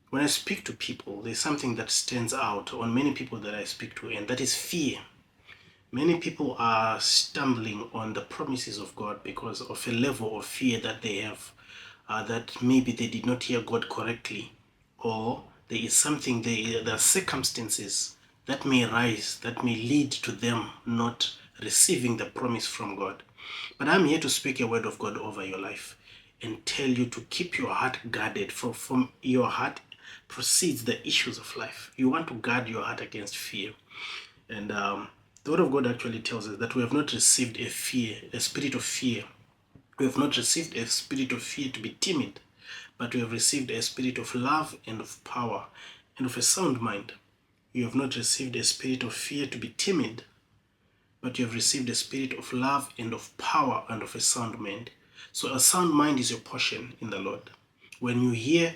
when I speak to people, there's something that stands out on many people that I speak to, and that is fear. Many people are stumbling on the promises of God because of a level of fear that they have, that maybe they did not hear God correctly, or there is something, there are circumstances that may rise that may lead to them not receiving the promise from God. But I'm here to speak a word of God over your life and tell you to keep your heart guarded. From your heart proceeds the issues of life. You want to guard your heart against fear. And the word of God actually tells us that we have not received a spirit of fear. We have not received a spirit of fear to be timid, but we have received a spirit of love and of power and of a sound mind. You have not received a spirit of fear to be timid, but you have received a spirit of love and of power and of a sound mind. So a sound mind is your portion in the Lord. When you hear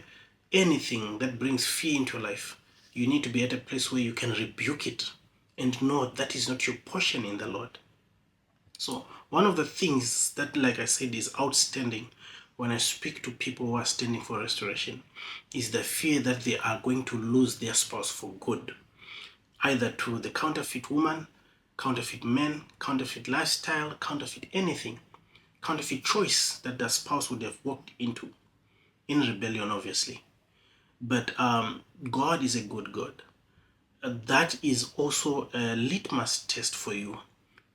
anything that brings fear into your life, you need to be at a place where you can rebuke it and know that is not your portion in the Lord. So one of the things that, like I said, is outstanding when I speak to people who are standing for restoration is the fear that they are going to lose their spouse for good, either to the counterfeit woman, counterfeit man, counterfeit lifestyle, counterfeit anything, counterfeit choice that the spouse would have walked into in rebellion, obviously. But God is a good God. That is also a litmus test for you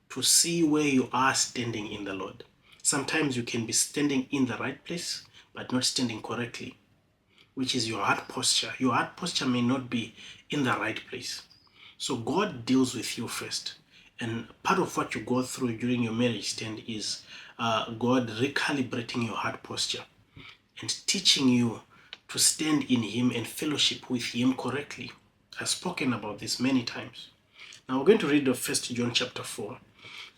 to see where you are standing in the Lord. Sometimes you can be standing in the right place, but not standing correctly, which is your heart posture. Your heart posture may not be in the right place. So God deals with you first. And part of what you go through during your marriage stand is God recalibrating your heart posture and teaching you to stand in Him and fellowship with Him correctly. I've spoken about this many times. Now we're going to read the 1 John chapter 4.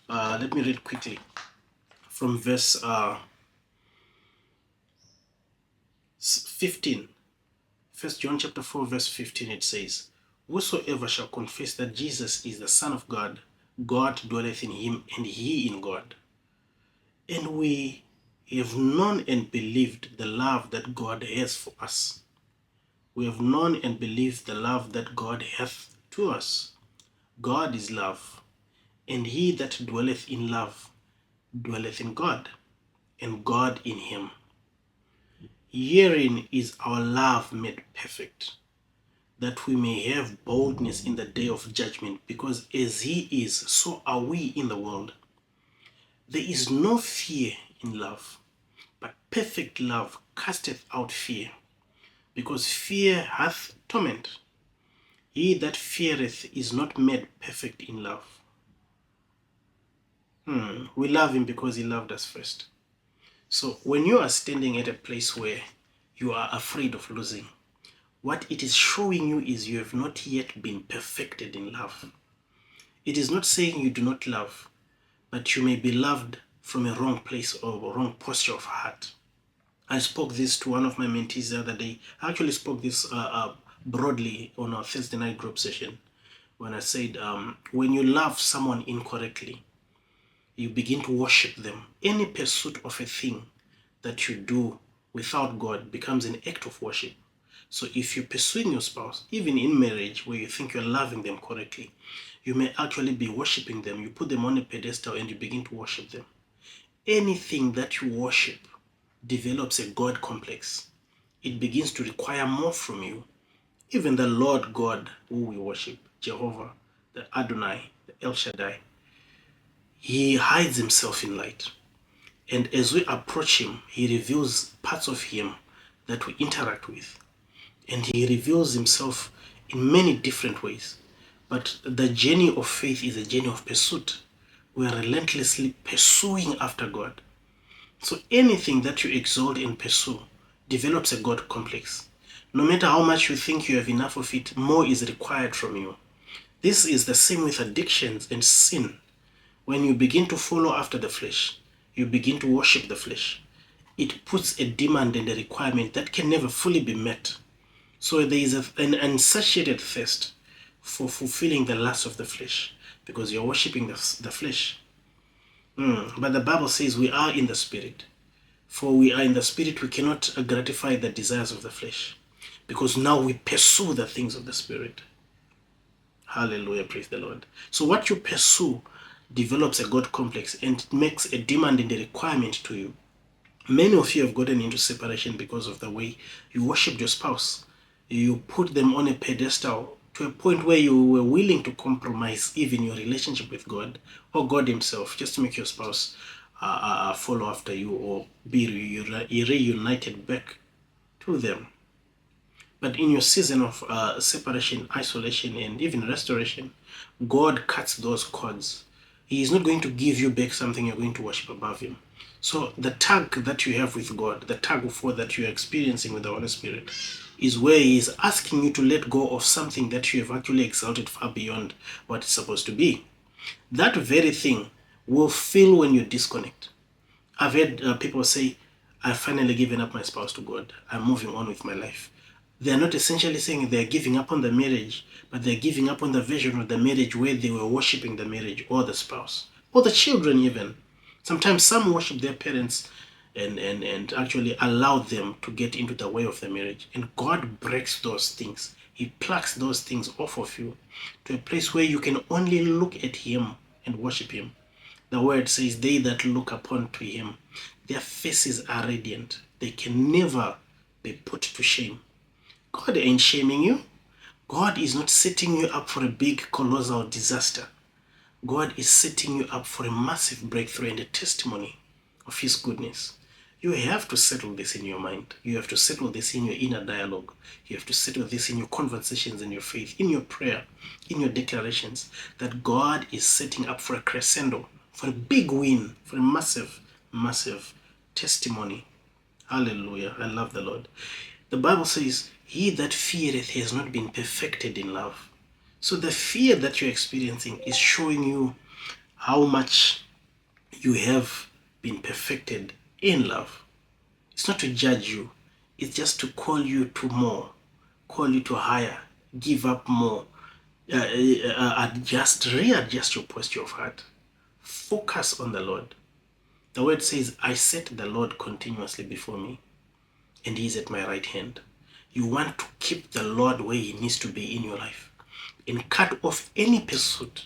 Let me read quickly from verse 15. 1 John chapter 4 verse 15, it says, "Whosoever shall confess that Jesus is the Son of God, God dwelleth in him and he in God. And we have known and believed the love that God has for us. We have known and believed the love that God hath to us. God is love, and he that dwelleth in love dwelleth in God, and God in him. Herein is our love made perfect, that we may have boldness in the day of judgment, because as he is, so are we in the world. There is no fear in love, but perfect love casteth out fear, because fear hath torment. He that feareth is not made perfect in love." We love him because he loved us first. So when you are standing at a place where you are afraid of losing, what it is showing you is you have not yet been perfected in love. It is not saying you do not love, but you may be loved from a wrong place or a wrong posture of heart. I spoke this to one of my mentees the other day. I actually spoke this broadly on our Thursday night group session when I said, when you love someone incorrectly, you begin to worship them. Any pursuit of a thing that you do without God becomes an act of worship. So if you're pursuing your spouse, even in marriage where you think you're loving them correctly, you may actually be worshiping them. You put them on a pedestal and you begin to worship them. Anything that you worship develops a God complex. It begins to require more from you. Even the Lord God who we worship, Jehovah, the Adonai, the El Shaddai, he hides himself in light. And as we approach him, he reveals parts of him that we interact with. And he reveals himself in many different ways. But the journey of faith is a journey of pursuit. We are relentlessly pursuing after God. So anything that you exalt and pursue develops a God complex. No matter how much you think you have enough of it, more is required from you. This is the same with addictions and sin. When you begin to follow after the flesh, you begin to worship the flesh. It puts a demand and a requirement that can never fully be met. So there is an unsatiated thirst for fulfilling the lust of the flesh because you're worshiping the flesh. But the Bible says we are in the spirit. For we are in the spirit, we cannot gratify the desires of the flesh. because now we pursue the things of the Spirit. Hallelujah, praise the Lord. So what you pursue develops a God complex and it makes a demand and a requirement to you. Many of you have gotten into separation because of the way you worshipped your spouse. You put them on a pedestal to a point where you were willing to compromise even your relationship with God or God Himself just to make your spouse follow after you or be reunited back to them. But in your season of separation, isolation, and even restoration, God cuts those cords. He is not going to give you back something you're going to worship above Him. So the tug that you have with God, the tug of war that you're experiencing with the Holy Spirit, is where He is asking you to let go of something that you have actually exalted far beyond what it's supposed to be. That very thing will feel when you disconnect. I've heard people say, I've finally given up my spouse to God. I'm moving on with my life. They're not essentially saying they're giving up on the marriage, but they're giving up on the version of the marriage where they were worshiping the marriage or the spouse or the children even. Sometimes some worship their parents and actually allow them to get into the way of the marriage. And God breaks those things. He plucks those things off of you to a place where you can only look at Him and worship Him. The word says, they that look upon to Him, their faces are radiant. They can never be put to shame. God ain't shaming you. God is not setting you up for a big colossal disaster. God is setting you up for a massive breakthrough and a testimony of His goodness. You have to settle this in your mind. You have to settle this in your inner dialogue. You have to settle this in your conversations and your faith, in your prayer, in your declarations, that God is setting up for a crescendo, for a big win, for a massive, massive testimony. Hallelujah. I love the Lord. The Bible says, he that feareth has not been perfected in love. So the fear that you're experiencing is showing you how much you have been perfected in love. It's not to judge you. It's just to call you to more, call you to higher, give up more, readjust your posture of heart. Focus on the Lord. The word says, I set the Lord continuously before me, and He is at my right hand. You want to keep the Lord where He needs to be in your life and cut off any pursuit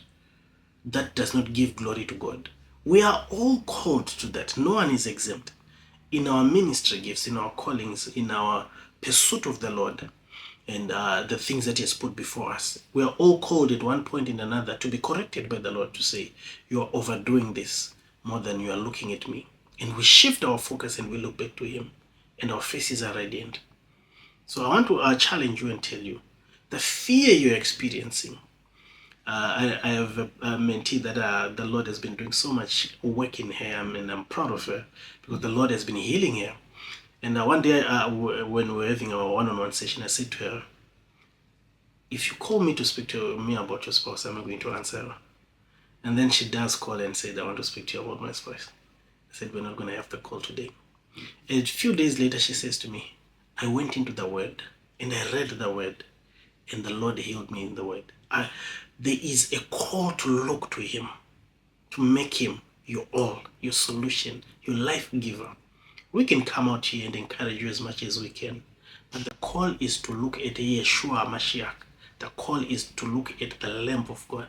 that does not give glory to God. We are all called to that. No one is exempt. In our ministry gifts, in our callings, in our pursuit of the Lord, and the things that He has put before us, we are all called at one point and another to be corrected by the Lord to say, you are overdoing this more than you are looking at me. And we shift our focus and we look back to Him, and our faces are radiant. So I want to challenge you and tell you, the fear you're experiencing, I have a mentee that the Lord has been doing so much work in her, and I'm proud of her because the Lord has been healing her. And one day when we were having our one-on-one session, I said to her, if you call me to speak to me about your spouse, I'm not going to answer her. And then she does call and said, I want to speak to you about my spouse. I said, we're not going to have the call today. And a few days later, she says to me, I went into the Word and I read the Word, and the Lord healed me in the Word. There is a call to look to Him, to make Him your all, your solution, your life giver. We can come out here and encourage you as much as we can, but the call is to look at Yeshua Mashiach. The call is to look at the Lamb of God.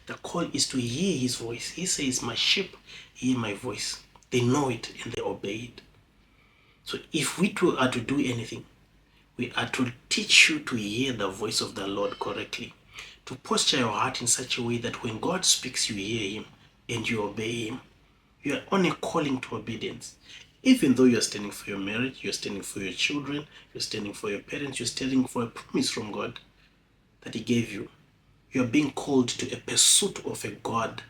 The call is to hear His voice. He says, my sheep hear my voice. They know it and they obey it. So if we too are to do anything, we are to teach you to hear the voice of the Lord correctly, to posture your heart in such a way that when God speaks, you hear Him and you obey Him. You are on a calling to obedience. Even though you're standing for your marriage, you're standing for your children, you're standing for your parents, you're standing for a promise from God that He gave you. You're being called to a pursuit of a God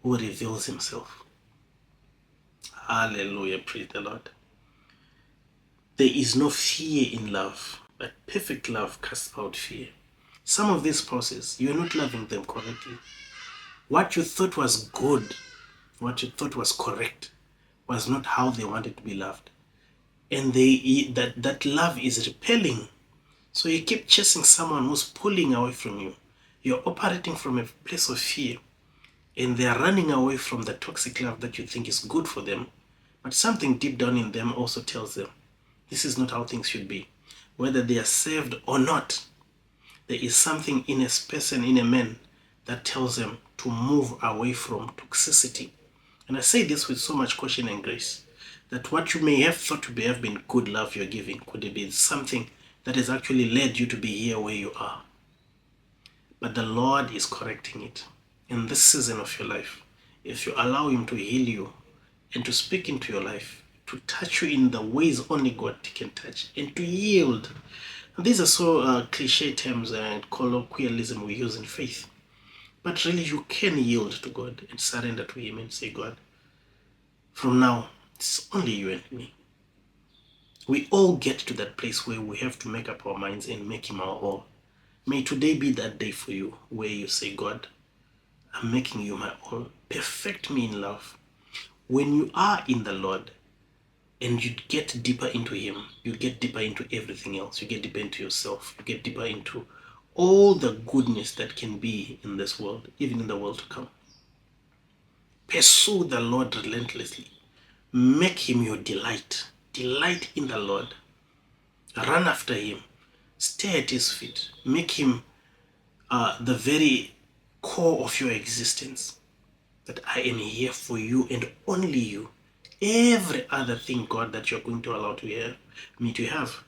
who reveals Himself. Hallelujah, praise the Lord. There is no fear in love, but perfect love casts out fear. Some of these spouses, you're not loving them correctly. What you thought was good, what you thought was correct, was not how they wanted to be loved. And that love is repelling. So you keep chasing someone who's pulling away from you. You're operating from a place of fear, and they're running away from the toxic love that you think is good for them. But something deep down in them also tells them, this is not how things should be. whether they are saved or not, there is something in a person, in a man, that tells them to move away from toxicity. And I say this with so much caution and grace, that what you may have thought to have been good love you're giving could have been something that has actually led you to be here where you are. But the Lord is correcting it in this season of your life. If you allow Him to heal you and to speak into your life, to touch you in the ways only God can touch, and to yield. And these are so cliche terms and colloquialism we use in faith. But really, you can yield to God and surrender to Him and say, God, from now, it's only you and me. We all get to that place where we have to make up our minds and make Him our all. May today be that day for you where you say, God, I'm making you my all. Perfect me in love. When you are in the Lord and you get deeper into Him, you get deeper into everything else. You get deeper into yourself. You get deeper into all the goodness that can be in this world, even in the world to come. Pursue the Lord relentlessly. Make Him your delight. Delight in the Lord. Run after Him. Stay at His feet. Make Him the very core of your existence. That I am here for you and only you. Every other thing, God, that you're going to allow me to have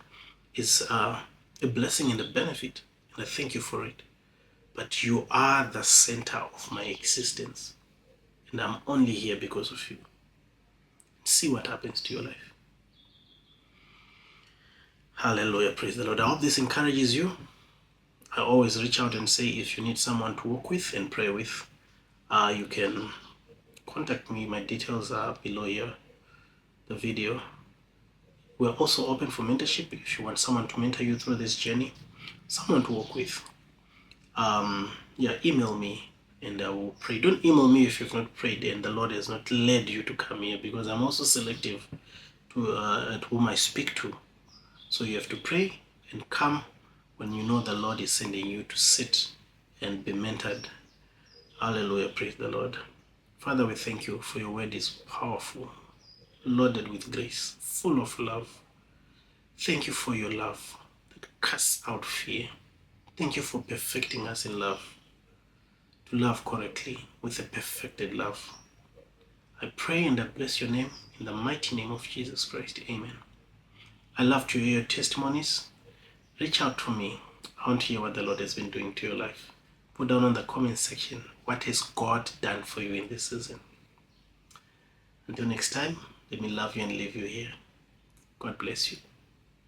is a blessing and a benefit. And I thank you for it. But you are the center of my existence. And I'm only here because of you. See what happens to your life. Hallelujah. Praise the Lord. I hope this encourages you. I always reach out and say, if you need someone to walk with and pray with, you can contact me. My details are below here, the video. We're also open for mentorship if you want someone to mentor you through this journey, someone to work with. Email me and I will pray. Don't email me if you've not prayed and the Lord has not led you to come here, because I'm also selective at whom I speak to. So you have to pray and come when you know the Lord is sending you to sit and be mentored. Hallelujah, praise the Lord. Father, we thank you for your word is powerful, loaded with grace, full of love. Thank you for your love that casts out fear. Thank you for perfecting us in love, to love correctly with a perfected love. I pray and I bless your name in the mighty name of Jesus Christ. Amen. I love to hear your testimonies. Reach out to me. I want to hear what the Lord has been doing to your life. Put down on the comment section, what has God done for you in this season? Until next time, let me love you and leave you here. God bless you.